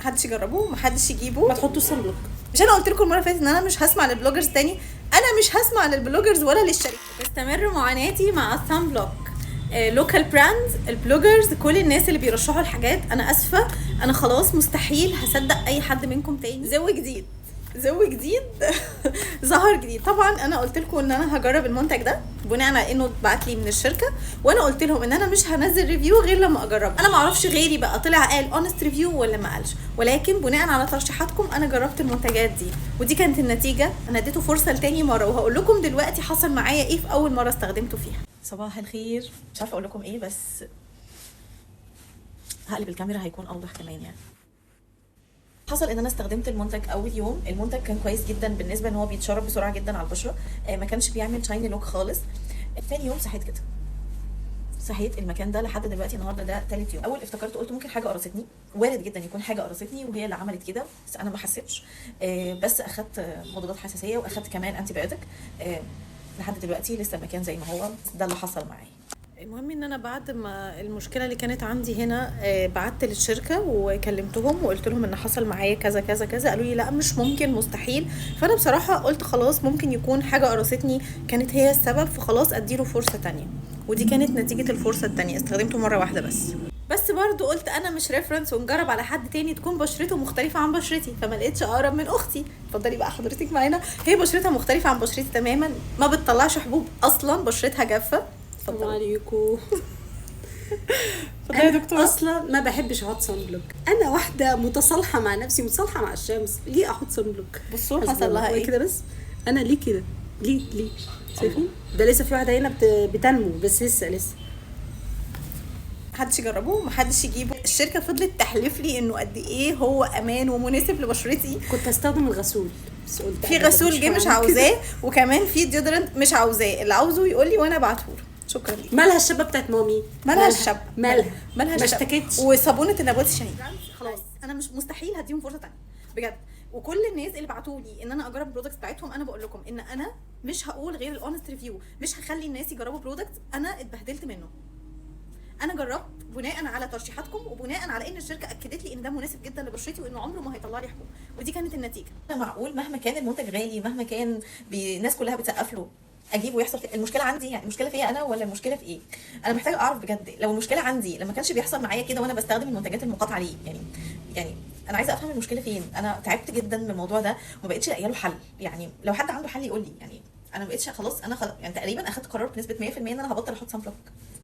محدش يجربه، محدش يجيبه، ما تحطوش صن بلوك. مش انا قلت لكم المره اللي فاتت ان انا مش هسمع للبلوجرز تاني؟ انا مش هسمع للبلوجرز ولا للشركه. بستمر معاناتي مع الصن بلوك. لوكال براندز، البلوجرز، كل الناس اللي بيرشحوا الحاجات، انا اسفه، انا خلاص مستحيل هصدق اي حد منكم تاني. زو جديد ظهر جديد. طبعا انا قلت لكم ان انا هجرب المنتج ده بناء على انه اتبعت لي من الشركه، وانا قلت لهم ان انا مش هنزل ريفيو غير لما اجرب. انا ما اعرفش غيري بقى طلع قال اونست ريفيو ولا ما قالش، ولكن بناء على ترشيحاتكم انا جربت المنتجات دي، ودي كانت النتيجه. انا اديته فرصه لتاني مره، وهقول لكم دلوقتي حصل معايا ايه في اول مره استخدمته فيها. صباح الخير، مش عارفه اقول لكم ايه، بس هقلب الكاميرا هيكون اوضح كمان. يعني حصل ان انا استخدمت المنتج اول يوم، المنتج كان كويس جدا بالنسبه ان هو بيتشرب بسرعه جدا على البشره، ما كانش بيعمل شايني لوك خالص. ثاني يوم صحيت كده، صحيت المكان ده لحد دلوقتي النهارده ده ثالث يوم. اول افتكرت قلت ممكن حاجه قرصتني، وارد جدا يكون حاجه قرصتني وهي اللي عملت كده، بس انا ما حسيتش. بس اخدت مضادات حساسيه واخدت كمان انتي بايوتيك. لحد دلوقتي لسه المكان زي ما هو، ده اللي حصل معايا. المهم ان انا بعد ما المشكله اللي كانت عندي هنا بعت للشركه وكلمتهم وقلت لهم ان حصل معايا كذا كذا كذا، قالوا لي لا مش ممكن، مستحيل. فانا بصراحه قلت خلاص ممكن يكون حاجه قرصتني كانت هي السبب، فخلاص اديله فرصه تانية، ودي كانت نتيجه الفرصه التانية. استخدمته مره واحده بس برضو قلت انا مش ريفرنس ونجرب على حد تاني تكون بشرته مختلفه عن بشرتي، فما لقيتش اقرب من اختي. اتفضلي بقى حضرتك معانا، هي بشرتها مختلفه عن بشرتي تماما، ما بتطلعش حبوب اصلا، بشرتها جافه. السلام عليكم. اتفضلي يا دكتور. اصلا ما بحبش احط صن بلوك، انا واحده متصالحه مع نفسي، متصالحه مع الشمس، ليه احط صن بلوك؟ بصوا حصل لها ايه كده، بس انا ليه كده؟ ليه شايفين ده لسه في واحده هنا بتنمو، بس لسه محدش يجربه، محدش يجيبه. الشركه فضلت تحلف لي انه قد ايه هو امان ومناسب لبشرتي. كنت استخدم الغسول، بس قلت في غسول جه مش عاوزاه، وكمان في ديودرنت مش عاوزاه، اللي عاوزه يقول لي وانا ابعتهوله. شكرا ليك. مالها الشابه بتاعت مامي؟ مالها الشابه؟ مالها ما اشتكتش. وصابونه النبات الشهيد. خلاص انا مش مستحيل هديهم فرصه ثانيه بجد. وكل الناس اللي بعتوا لي ان انا اجرب البرودكتس بتاعتهم، انا بقول لكم ان انا مش هقول غير الاونست ريفيو، مش هخلي الناس يجربوا برودكت انا اتبهدلت منه. انا جربت بناء على ترشيحاتكم وبناء على ان الشركه اكدت لي ان ده مناسب جدا لبشرتي وانه عمره ما هيطلع لي حبوب، ودي كانت النتيجه. معقول مهما كان المنتج غالي، مهما كان الناس كلها بتسقف له، اجيبه ويحصل المشكله عندي؟ يعني المشكله فيا انا ولا المشكله في ايه؟ انا محتاجه اعرف بجد. لو المشكله عندي لما كانش بيحصل معايا كده وانا بستخدم المنتجات المقاطعه ليه؟ يعني انا عايزه افهم المشكله فين. انا تعبت جدا من الموضوع ده وما بقتش لاقيه له حل. يعني لو حد عنده حل يقول لي. يعني انا ما بقتش خلاص، انا يعني تقريبا اخدت قرار بنسبه 100% ان انا هبطل احط صن بلوك.